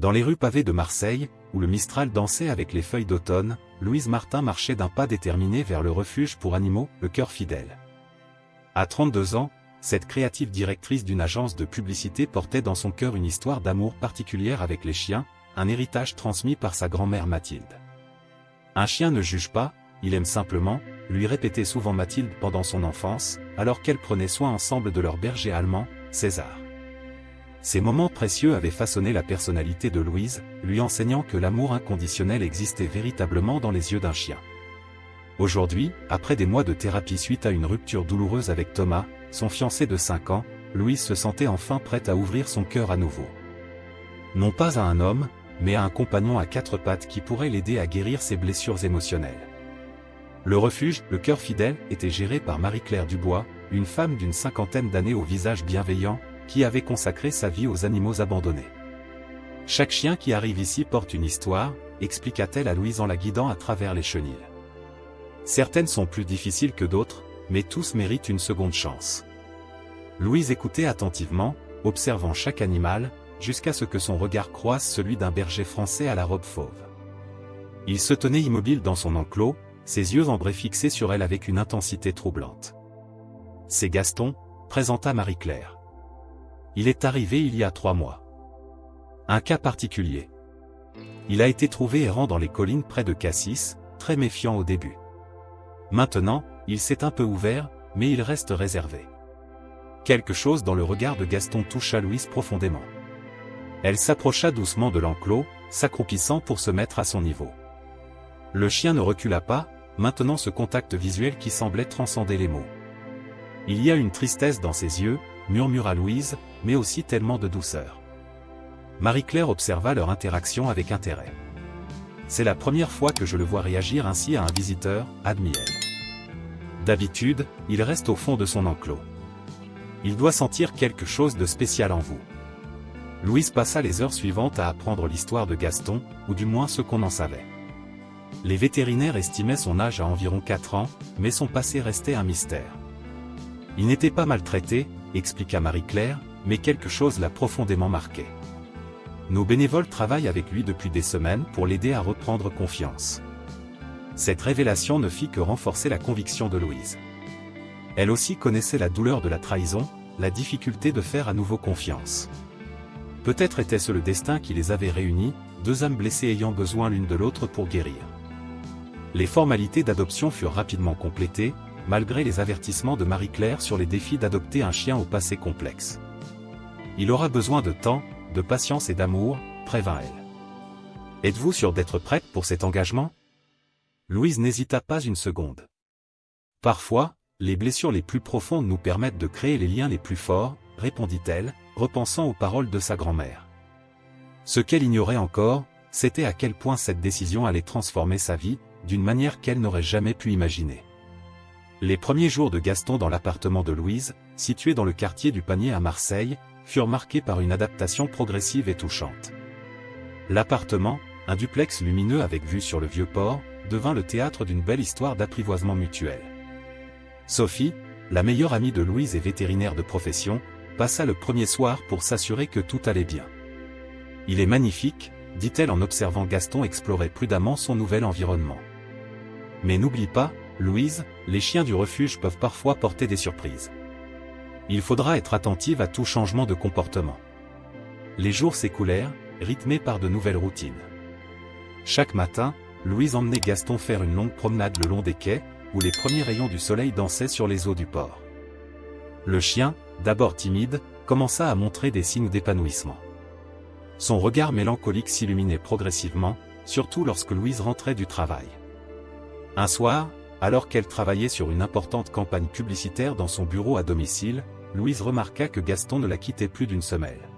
Dans les rues pavées de Marseille, où le Mistral dansait avec les feuilles d'automne, Louise Martin marchait d'un pas déterminé vers le refuge pour animaux, le Cœur Fidèle. À 32 ans, cette créative directrice d'une agence de publicité portait dans son cœur une histoire d'amour particulière avec les chiens, un héritage transmis par sa grand-mère Mathilde. Un chien ne juge pas, il aime simplement, lui répétait souvent Mathilde pendant son enfance, alors qu'elle prenait soin ensemble de leur berger allemand, César. Ces moments précieux avaient façonné la personnalité de Louise, lui enseignant que l'amour inconditionnel existait véritablement dans les yeux d'un chien. Aujourd'hui, après des mois de thérapie suite à une rupture douloureuse avec Thomas, son fiancé de 5 ans, Louise se sentait enfin prête à ouvrir son cœur à nouveau. Non pas à un homme, mais à un compagnon à 4 pattes qui pourrait l'aider à guérir ses blessures émotionnelles. Le refuge, le Cœur Fidèle, était géré par Marie-Claire Dubois, une femme d'une 50aine d'années au visage bienveillant, qui avait consacré sa vie aux animaux abandonnés. Chaque chien qui arrive ici porte une histoire, expliqua-t-elle à Louise en la guidant à travers les chenilles. Certaines sont plus difficiles que d'autres, mais tous méritent une seconde chance. Louise écoutait attentivement, observant chaque animal, jusqu'à ce que son regard croise celui d'un berger français à la robe fauve. Il se tenait immobile dans son enclos, ses yeux ambrés fixés sur elle avec une intensité troublante. « C'est Gaston », présenta Marie-Claire. Il est arrivé il y a 3 mois. Un cas particulier. Il a été trouvé errant dans les collines près de Cassis, très méfiant au début. Maintenant, il s'est un peu ouvert, mais il reste réservé. Quelque chose dans le regard de Gaston toucha Louise profondément. Elle s'approcha doucement de l'enclos, s'accroupissant pour se mettre à son niveau. Le chien ne recula pas, maintenant ce contact visuel qui semblait transcender les mots. Il y a une tristesse dans ses yeux, murmura Louise, mais aussi tellement de douceur. Marie-Claire observa leur interaction avec intérêt. C'est la première fois que je le vois réagir ainsi à un visiteur, admit-elle. D'habitude, il reste au fond de son enclos. Il doit sentir quelque chose de spécial en vous. Louise passa les heures suivantes à apprendre l'histoire de Gaston, ou du moins ce qu'on en savait. Les vétérinaires estimaient son âge à environ 4 ans, mais son passé restait un mystère. Il n'était pas maltraité, expliqua Marie-Claire, mais quelque chose l'a profondément marqué. Nos bénévoles travaillent avec lui depuis des semaines pour l'aider à reprendre confiance. Cette révélation ne fit que renforcer la conviction de Louise. Elle aussi connaissait la douleur de la trahison, la difficulté de faire à nouveau confiance. Peut-être était-ce le destin qui les avait réunis, 2 âmes blessées ayant besoin l'une de l'autre pour guérir. Les formalités d'adoption furent rapidement complétées, malgré les avertissements de Marie-Claire sur les défis d'adopter un chien au passé complexe. Il aura besoin de temps, de patience et d'amour, prévint-elle. Êtes-vous sûre d'être prête pour cet engagement ? Louise n'hésita pas une seconde. Parfois, les blessures les plus profondes nous permettent de créer les liens les plus forts, répondit-elle, repensant aux paroles de sa grand-mère. Ce qu'elle ignorait encore, c'était à quel point cette décision allait transformer sa vie, d'une manière qu'elle n'aurait jamais pu imaginer. Les premiers jours de Gaston dans l'appartement de Louise, situé dans le quartier du Panier à Marseille, furent marqués par une adaptation progressive et touchante. L'appartement, un duplex lumineux avec vue sur le Vieux-Port, devint le théâtre d'une belle histoire d'apprivoisement mutuel. Sophie, la meilleure amie de Louise et vétérinaire de profession, passa le premier soir pour s'assurer que tout allait bien. « Il est magnifique », dit-elle en observant Gaston explorer prudemment son nouvel environnement. « Mais n'oublie pas, Louise, les chiens du refuge peuvent parfois porter des surprises. Il faudra être attentive à tout changement de comportement. » Les jours s'écoulèrent, rythmés par de nouvelles routines. Chaque matin, Louise emmenait Gaston faire une longue promenade le long des quais, où les premiers rayons du soleil dansaient sur les eaux du port. Le chien, d'abord timide, commença à montrer des signes d'épanouissement. Son regard mélancolique s'illuminait progressivement, surtout lorsque Louise rentrait du travail. Un soir, alors qu'elle travaillait sur une importante campagne publicitaire dans son bureau à domicile, Louise remarqua que Gaston ne la quittait plus d'une semelle.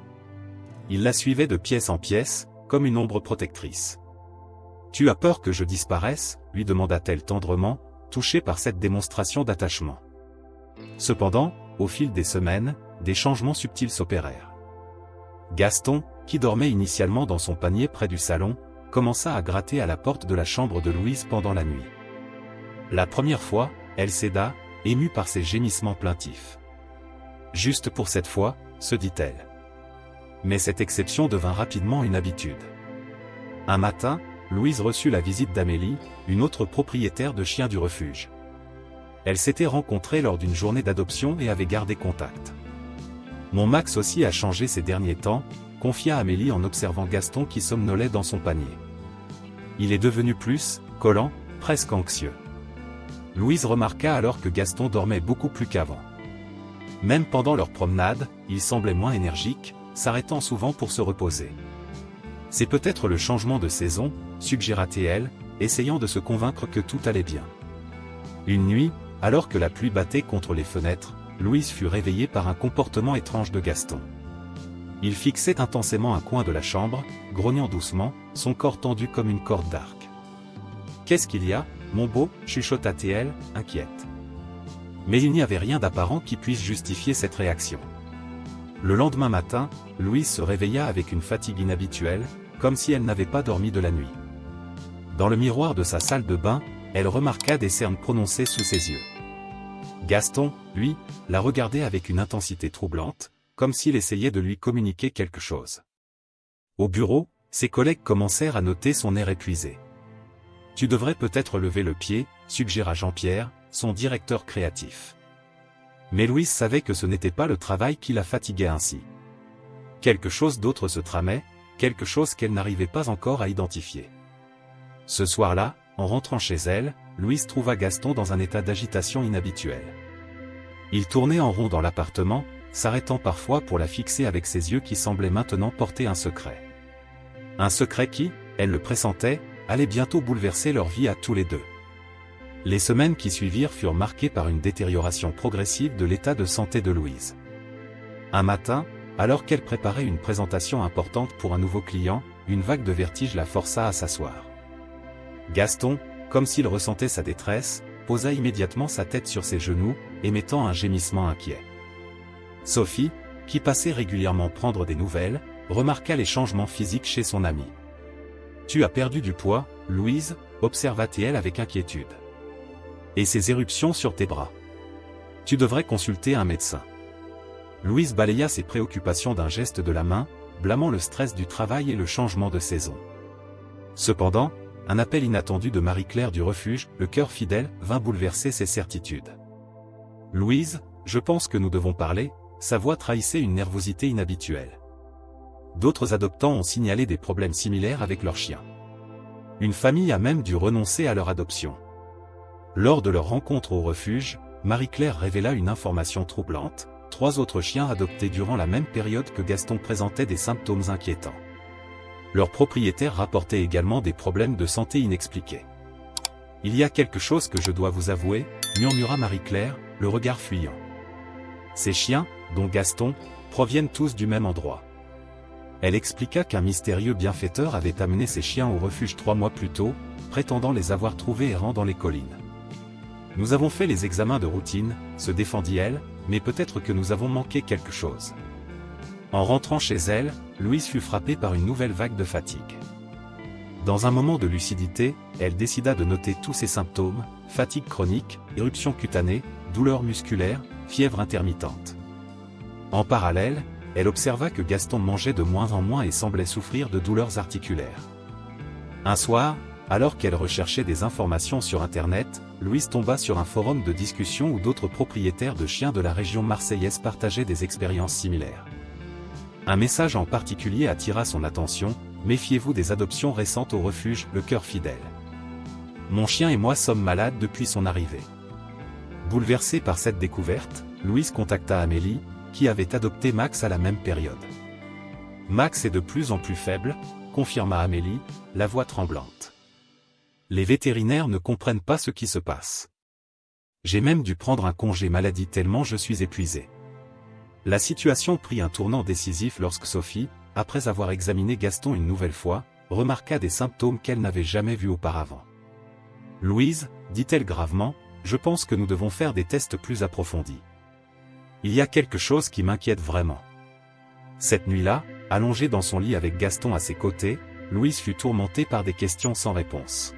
Il la suivait de pièce en pièce, comme une ombre protectrice. « Tu as peur que je disparaisse ?» lui demanda-t-elle tendrement, touchée par cette démonstration d'attachement. Cependant, au fil des semaines, des changements subtils s'opérèrent. Gaston, qui dormait initialement dans son panier près du salon, commença à gratter à la porte de la chambre de Louise pendant la nuit. La première fois, elle céda, émue par ses gémissements plaintifs. « Juste pour cette fois », se dit-elle. Mais cette exception devint rapidement une habitude. Un matin, Louise reçut la visite d'Amélie, une autre propriétaire de chiens du refuge. Elles s'étaient rencontrées lors d'une journée d'adoption et avaient gardé contact. Mon Max aussi a changé ces derniers temps, confia Amélie en observant Gaston qui somnolait dans son panier. Il est devenu plus collant, presque anxieux. Louise remarqua alors que Gaston dormait beaucoup plus qu'avant. Même pendant leur promenade, il semblait moins énergique, s'arrêtant souvent pour se reposer. C'est peut-être le changement de saison, suggéra-t-elle, essayant de se convaincre que tout allait bien. Une nuit, alors que la pluie battait contre les fenêtres, Louise fut réveillée par un comportement étrange de Gaston. Il fixait intensément un coin de la chambre, grognant doucement, son corps tendu comme une corde d'arc. « Qu'est-ce qu'il y a, mon beau » chuchota-t-elle, inquiète. Mais il n'y avait rien d'apparent qui puisse justifier cette réaction. Le lendemain matin, Louise se réveilla avec une fatigue inhabituelle, comme si elle n'avait pas dormi de la nuit. Dans le miroir de sa salle de bain, elle remarqua des cernes prononcées sous ses yeux. Gaston, lui, la regardait avec une intensité troublante, comme s'il essayait de lui communiquer quelque chose. Au bureau, ses collègues commencèrent à noter son air épuisé. « Tu devrais peut-être lever le pied », suggéra Jean-Pierre, son directeur créatif. Mais Louise savait que ce n'était pas le travail qui la fatiguait ainsi. Quelque chose d'autre se tramait, quelque chose qu'elle n'arrivait pas encore à identifier. Ce soir-là, en rentrant chez elle, Louise trouva Gaston dans un état d'agitation inhabituel. Il tournait en rond dans l'appartement, s'arrêtant parfois pour la fixer avec ses yeux qui semblaient maintenant porter un secret. Un secret qui, elle le pressentait, allait bientôt bouleverser leur vie à tous les deux. Les semaines qui suivirent furent marquées par une détérioration progressive de l'état de santé de Louise. Un matin, alors qu'elle préparait une présentation importante pour un nouveau client, une vague de vertige la força à s'asseoir. Gaston, comme s'il ressentait sa détresse, posa immédiatement sa tête sur ses genoux, émettant un gémissement inquiet. Sophie, qui passait régulièrement prendre des nouvelles, remarqua les changements physiques chez son amie. « Tu as perdu du poids, Louise » observa-t-elle avec inquiétude. « Et ces éruptions sur tes bras. Tu devrais consulter un médecin. » Louise balaya ses préoccupations d'un geste de la main, blâmant le stress du travail et le changement de saison. Cependant, un appel inattendu de Marie-Claire du refuge, le cœur fidèle, vint bouleverser ses certitudes. « Louise, je pense que nous devons parler », sa voix trahissait une nervosité inhabituelle. D'autres adoptants ont signalé des problèmes similaires avec leurs chiens. Une famille a même dû renoncer à leur adoption. Lors de leur rencontre au refuge, Marie-Claire révéla une information troublante, 3 autres chiens adoptés durant la même période que Gaston présentaient des symptômes inquiétants. Leurs propriétaires rapportaient également des problèmes de santé inexpliqués. « Il y a quelque chose que je dois vous avouer », murmura Marie-Claire, le regard fuyant. Ces chiens, dont Gaston, proviennent tous du même endroit. Elle expliqua qu'un mystérieux bienfaiteur avait amené ces chiens au refuge 3 mois plus tôt, prétendant les avoir trouvés errant dans les collines. « Nous avons fait les examens de routine », se défendit-elle, mais peut-être que nous avons manqué quelque chose. En rentrant chez elle, Louise fut frappée par une nouvelle vague de fatigue. Dans un moment de lucidité, elle décida de noter tous ses symptômes, fatigue chronique, éruption cutanée, douleurs musculaires, fièvre intermittente. En parallèle, elle observa que Gaston mangeait de moins en moins et semblait souffrir de douleurs articulaires. Un soir, alors qu'elle recherchait des informations sur Internet, Louise tomba sur un forum de discussion où d'autres propriétaires de chiens de la région marseillaise partageaient des expériences similaires. Un message en particulier attira son attention: « Méfiez-vous des adoptions récentes au refuge, le cœur fidèle. Mon chien et moi sommes malades depuis son arrivée. » Bouleversée par cette découverte, Louise contacta Amélie, qui avait adopté Max à la même période. « Max est de plus en plus faible », confirma Amélie, la voix tremblante. « Les vétérinaires ne comprennent pas ce qui se passe. J'ai même dû prendre un congé maladie tellement je suis épuisée. » La situation prit un tournant décisif lorsque Sophie, après avoir examiné Gaston une nouvelle fois, remarqua des symptômes qu'elle n'avait jamais vus auparavant. « Louise, dit-elle gravement, je pense que nous devons faire des tests plus approfondis. Il y a quelque chose qui m'inquiète vraiment. » Cette nuit-là, allongée dans son lit avec Gaston à ses côtés, Louise fut tourmentée par des questions sans réponse.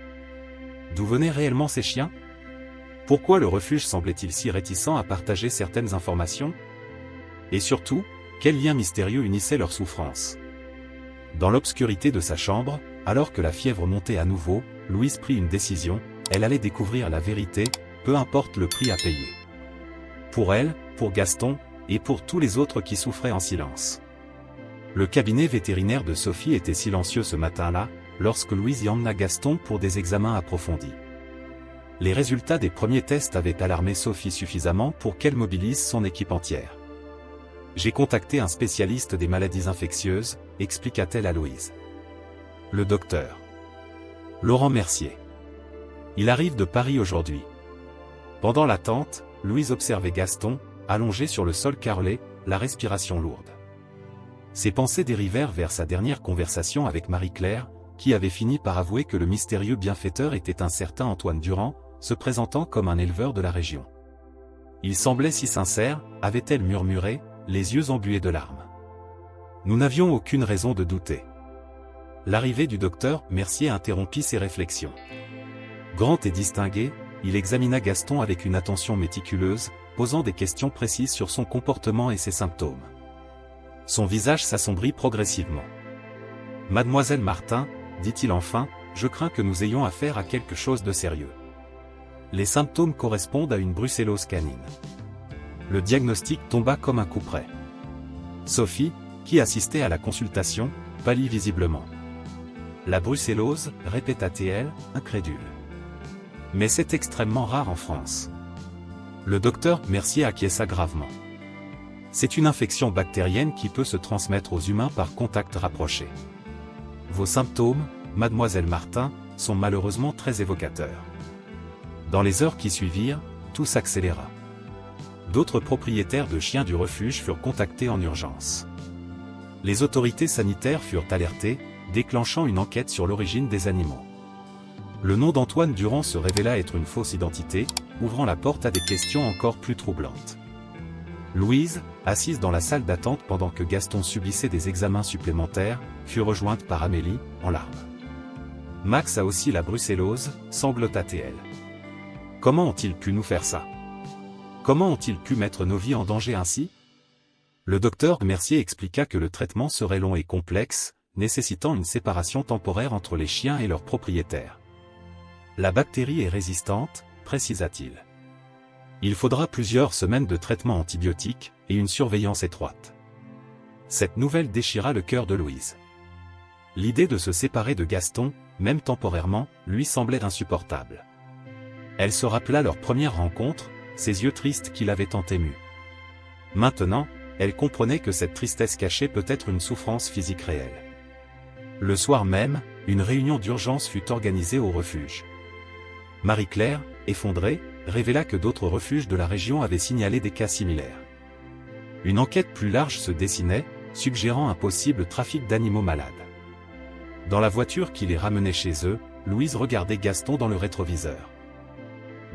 D'où venaient réellement ces chiens? Pourquoi le refuge semblait-il si réticent à partager certaines informations? Et surtout, Quel lien mystérieux unissait leurs souffrances? Dans l'obscurité de sa chambre, alors que la fièvre montait à nouveau, Louise prit une décision, elle allait découvrir la vérité, peu importe le prix à payer. Pour elle, pour Gaston, et pour tous les autres qui souffraient en silence. Le cabinet vétérinaire de Sophie était silencieux ce matin-là, lorsque Louise y emmena Gaston pour des examens approfondis. Les résultats des premiers tests avaient alarmé Sophie suffisamment pour qu'elle mobilise son équipe entière. J'ai contacté un spécialiste des maladies infectieuses, expliqua-t-elle à Louise. Le docteur Laurent Mercier. Il arrive de Paris aujourd'hui. Pendant l'attente, Louise observait Gaston, allongé sur le sol carrelé, la respiration lourde. Ses pensées dérivèrent vers sa dernière conversation avec Marie-Claire, qui avait fini par avouer que le mystérieux bienfaiteur était un certain Antoine Durand, se présentant comme un éleveur de la région. Il semblait si sincère, avait-elle murmuré, les yeux embués de larmes. Nous n'avions aucune raison de douter. L'arrivée du docteur Mercier interrompit ses réflexions. Grand et distingué, il examina Gaston avec une attention méticuleuse, posant des questions précises sur son comportement et ses symptômes. Son visage s'assombrit progressivement. « Mademoiselle Martin, dit-il enfin, je crains que nous ayons affaire à quelque chose de sérieux. Les symptômes correspondent à une brucellose canine. » Le diagnostic tomba comme un coup près. Sophie, qui assistait à la consultation, pâlit visiblement. « La brucellose, répéta-t-elle, incrédule. Mais c'est extrêmement rare en France. » Le docteur Mercier acquiesça gravement. C'est une infection bactérienne qui peut se transmettre aux humains par contact rapproché. Vos symptômes, mademoiselle Martin, sont malheureusement très évocateurs. Dans les heures qui suivirent, tout s'accéléra. D'autres propriétaires de chiens du refuge furent contactés en urgence. Les autorités sanitaires furent alertées, déclenchant une enquête sur l'origine des animaux. Le nom d'Antoine Durand se révéla être une fausse identité, ouvrant la porte à des questions encore plus troublantes. Louise, assise dans la salle d'attente pendant que Gaston subissait des examens supplémentaires, fut rejointe par Amélie, en larmes. « Max a aussi la brucellose, sanglota-t-elle. Comment ont-ils pu nous faire ça? Comment ont-ils pu mettre nos vies en danger ainsi ?» Le docteur Mercier expliqua que le traitement serait long et complexe, nécessitant une séparation temporaire entre les chiens et leurs propriétaires. « La bactérie est résistante, précisa-t-il. Il faudra plusieurs semaines de traitement antibiotique et une surveillance étroite. » Cette nouvelle déchira le cœur de Louise. L'idée de se séparer de Gaston, même temporairement, lui semblait insupportable. Elle se rappela leur première rencontre, ses yeux tristes qui l'avaient tant émue. Maintenant, elle comprenait que cette tristesse cachait peut-être une souffrance physique réelle. Le soir même, une réunion d'urgence fut organisée au refuge. Marie-Claire, effondrée, révéla que d'autres refuges de la région avaient signalé des cas similaires. Une enquête plus large se dessinait, suggérant un possible trafic d'animaux malades. Dans la voiture qui les ramenait chez eux, Louise regardait Gaston dans le rétroviseur.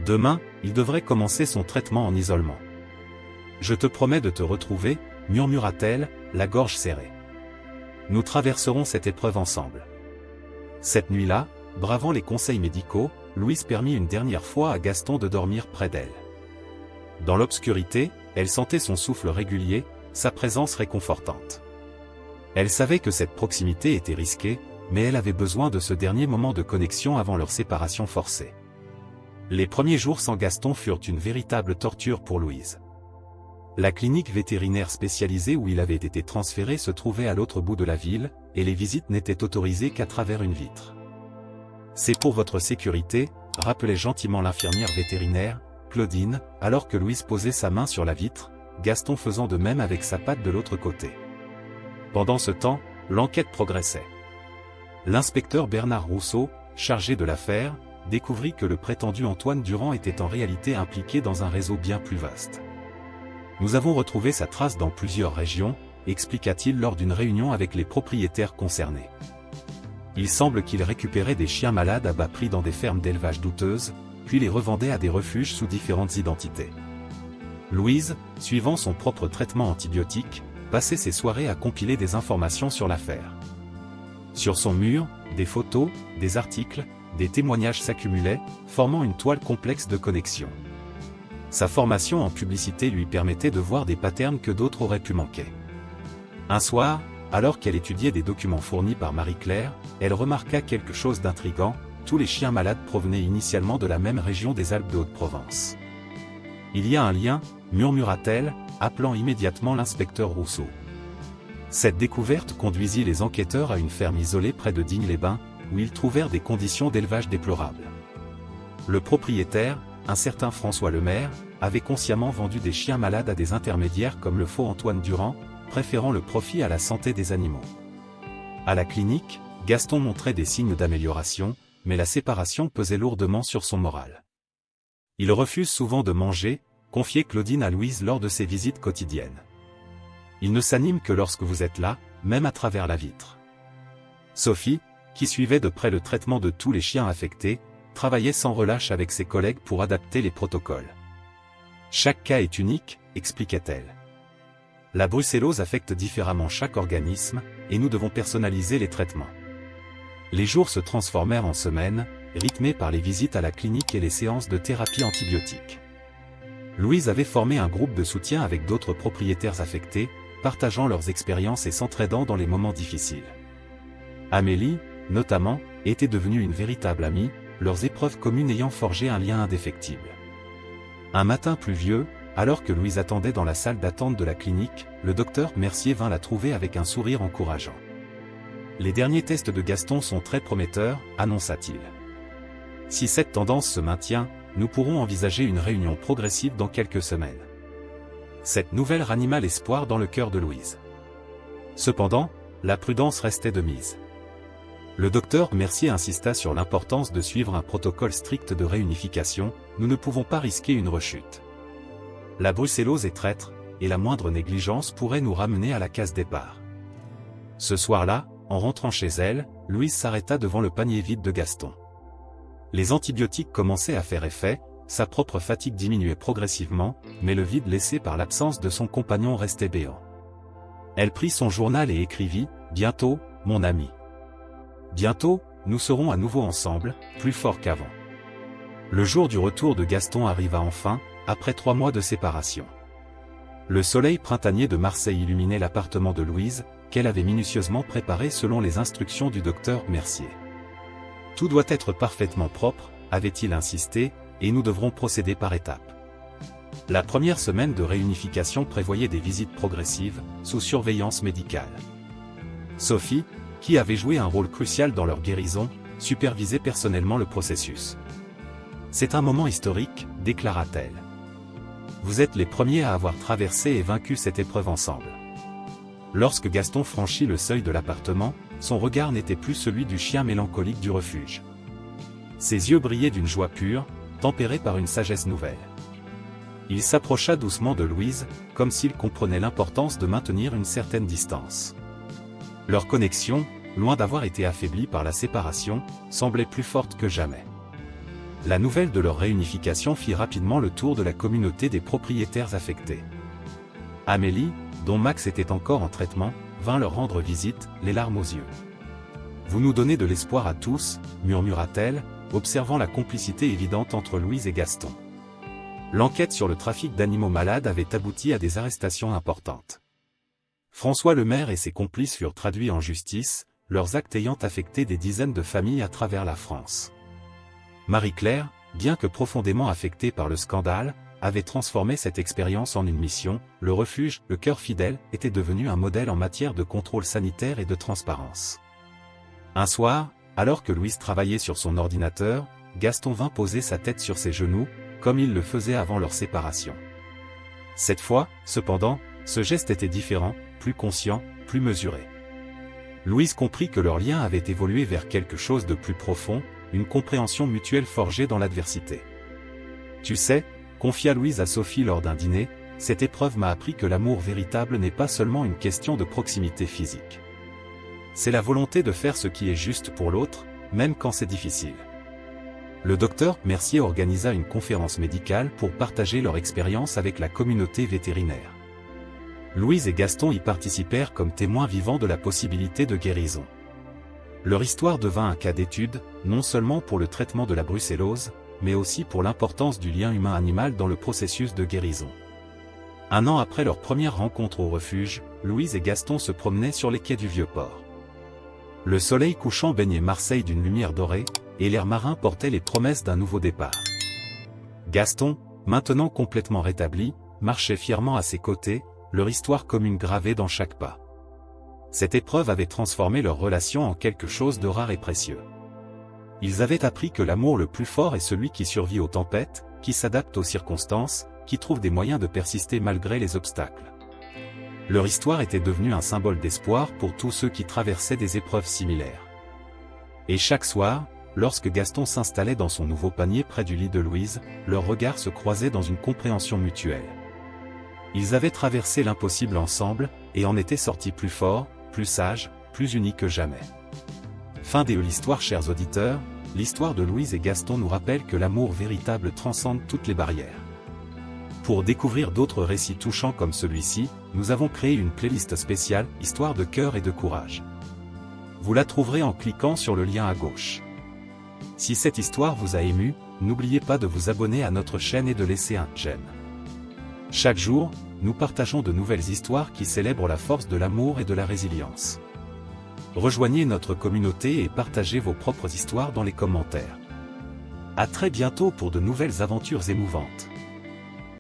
Demain, il devrait commencer son traitement en isolement. « Je te promets de te retrouver, » murmura-t-elle, la gorge serrée. « Nous traverserons cette épreuve ensemble. » Cette nuit-là, bravant les conseils médicaux, Louise permit une dernière fois à Gaston de dormir près d'elle. Dans l'obscurité, elle sentait son souffle régulier, sa présence réconfortante. Elle savait que cette proximité était risquée, mais elle avait besoin de ce dernier moment de connexion avant leur séparation forcée. Les premiers jours sans Gaston furent une véritable torture pour Louise. La clinique vétérinaire spécialisée où il avait été transféré se trouvait à l'autre bout de la ville, et les visites n'étaient autorisées qu'à travers une vitre. « C'est pour votre sécurité », rappelait gentiment l'infirmière vétérinaire, Claudine, alors que Louise posait sa main sur la vitre, Gaston faisant de même avec sa patte de l'autre côté. Pendant ce temps, l'enquête progressait. L'inspecteur Bernard Rousseau, chargé de l'affaire, découvrit que le prétendu Antoine Durand était en réalité impliqué dans un réseau bien plus vaste. « Nous avons retrouvé sa trace dans plusieurs régions, » expliqua-t-il lors d'une réunion avec les propriétaires concernés. Il semble qu'il récupérait des chiens malades à bas prix dans des fermes d'élevage douteuses, puis les revendait à des refuges sous différentes identités. Louise, suivant son propre traitement antibiotique, passait ses soirées à compiler des informations sur l'affaire. Sur son mur, des photos, des articles, des témoignages s'accumulaient, formant une toile complexe de connexions. Sa formation en publicité lui permettait de voir des patterns que d'autres auraient pu manquer. Un soir, alors qu'elle étudiait des documents fournis par Marie-Claire, elle remarqua quelque chose d'intrigant: tous les chiens malades provenaient initialement de la même région des Alpes de Haute-Provence. Il y a un lien, murmura-t-elle, appelant immédiatement l'inspecteur Rousseau. Cette découverte conduisit les enquêteurs à une ferme isolée près de Digne-les-Bains, où ils trouvèrent des conditions d'élevage déplorables. Le propriétaire, un certain François Lemaire, avait consciemment vendu des chiens malades à des intermédiaires comme le faux Antoine Durand, préférant le profit à la santé des animaux. À la clinique, Gaston montrait des signes d'amélioration, mais la séparation pesait lourdement sur son moral. Il refuse souvent de manger, confiait Claudine à Louise lors de ses visites quotidiennes. Il ne s'anime que lorsque vous êtes là, même à travers la vitre. Sophie, qui suivait de près le traitement de tous les chiens affectés, travaillait sans relâche avec ses collègues pour adapter les protocoles. Chaque cas est unique, expliquait-elle. La brucellose affecte différemment chaque organisme, et nous devons personnaliser les traitements. Les jours se transformèrent en semaines, rythmés par les visites à la clinique et les séances de thérapie antibiotique. Louise avait formé un groupe de soutien avec d'autres propriétaires affectés, partageant leurs expériences et s'entraidant dans les moments difficiles. Amélie, notamment, était devenue une véritable amie, leurs épreuves communes ayant forgé un lien indéfectible. Un matin pluvieux, alors que Louise attendait dans la salle d'attente de la clinique, le docteur Mercier vint la trouver avec un sourire encourageant. « Les derniers tests de Gaston sont très prometteurs », annonça-t-il. « Si cette tendance se maintient, nous pourrons envisager une réunion progressive dans quelques semaines. » Cette nouvelle ranima l'espoir dans le cœur de Louise. Cependant, la prudence restait de mise. Le docteur Mercier insista sur l'importance de suivre un protocole strict de réunification: nous ne pouvons pas risquer une rechute. La brucellose est traître, et la moindre négligence pourrait nous ramener à la case départ. Ce soir-là, en rentrant chez elle, Louise s'arrêta devant le panier vide de Gaston. Les antibiotiques commençaient à faire effet, sa propre fatigue diminuait progressivement, mais le vide laissé par l'absence de son compagnon restait béant. Elle prit son journal et écrivit: « Bientôt, mon ami. Bientôt, nous serons à nouveau ensemble, plus forts qu'avant. » Le jour du retour de Gaston arriva enfin, après 3 mois de séparation. Le soleil printanier de Marseille illuminait l'appartement de Louise, qu'elle avait minutieusement préparé selon les instructions du docteur Mercier. « Tout doit être parfaitement propre », avait-il insisté, et nous devrons procéder par étapes. La première semaine de réunification prévoyait des visites progressives, sous surveillance médicale. Sophie, qui avait joué un rôle crucial dans leur guérison, supervisait personnellement le processus. « C'est un moment historique », déclara-t-elle. « Vous êtes les premiers à avoir traversé et vaincu cette épreuve ensemble. » Lorsque Gaston franchit le seuil de l'appartement, son regard n'était plus celui du chien mélancolique du refuge. Ses yeux brillaient d'une joie pure, tempérée par une sagesse nouvelle. Il s'approcha doucement de Louise, comme s'il comprenait l'importance de maintenir une certaine distance. Leur connexion, loin d'avoir été affaiblie par la séparation, semblait plus forte que jamais. La nouvelle de leur réunification fit rapidement le tour de la communauté des propriétaires affectés. Amélie, dont Max était encore en traitement, vint leur rendre visite, les larmes aux yeux. « Vous nous donnez de l'espoir à tous », murmura-t-elle, observant la complicité évidente entre Louise et Gaston. L'enquête sur le trafic d'animaux malades avait abouti à des arrestations importantes. François Lemaire et ses complices furent traduits en justice, leurs actes ayant affecté des dizaines de familles à travers la France. Marie-Claire, bien que profondément affectée par le scandale, avait transformé cette expérience en une mission. Le refuge, le cœur fidèle, était devenu un modèle en matière de contrôle sanitaire et de transparence. Un soir, alors que Louise travaillait sur son ordinateur, Gaston vint poser sa tête sur ses genoux, comme il le faisait avant leur séparation. Cette fois, cependant, ce geste était différent, plus conscient, plus mesuré. Louise comprit que leur lien avait évolué vers quelque chose de plus profond, une compréhension mutuelle forgée dans l'adversité. « Tu sais », confia Louise à Sophie lors d'un dîner, « cette épreuve m'a appris que l'amour véritable n'est pas seulement une question de proximité physique. C'est la volonté de faire ce qui est juste pour l'autre, même quand c'est difficile. » Le docteur Mercier organisa une conférence médicale pour partager leur expérience avec la communauté vétérinaire. Louise et Gaston y participèrent comme témoins vivants de la possibilité de guérison. Leur histoire devint un cas d'étude, non seulement pour le traitement de la brucellose, mais aussi pour l'importance du lien humain-animal dans le processus de guérison. 1 an après leur première rencontre au refuge, Louise et Gaston se promenaient sur les quais du Vieux-Port. Le soleil couchant baignait Marseille d'une lumière dorée, et l'air marin portait les promesses d'un nouveau départ. Gaston, maintenant complètement rétabli, marchait fièrement à ses côtés, leur histoire commune gravée dans chaque pas. Cette épreuve avait transformé leur relation en quelque chose de rare et précieux. Ils avaient appris que l'amour le plus fort est celui qui survit aux tempêtes, qui s'adapte aux circonstances, qui trouve des moyens de persister malgré les obstacles. Leur histoire était devenue un symbole d'espoir pour tous ceux qui traversaient des épreuves similaires. Et chaque soir, lorsque Gaston s'installait dans son nouveau panier près du lit de Louise, leurs regards se croisaient dans une compréhension mutuelle. Ils avaient traversé l'impossible ensemble, et en étaient sortis plus forts, plus sages, plus unis que jamais. Fin de l'histoire, chers auditeurs, l'histoire de Louise et Gaston nous rappelle que l'amour véritable transcende toutes les barrières. Pour découvrir d'autres récits touchants comme celui-ci, nous avons créé une playlist spéciale « Histoire de cœur et de courage ». Vous la trouverez en cliquant sur le lien à gauche. Si cette histoire vous a ému, n'oubliez pas de vous abonner à notre chaîne et de laisser un j'aime. Chaque jour, nous partageons de nouvelles histoires qui célèbrent la force de l'amour et de la résilience. Rejoignez notre communauté et partagez vos propres histoires dans les commentaires. À très bientôt pour de nouvelles aventures émouvantes.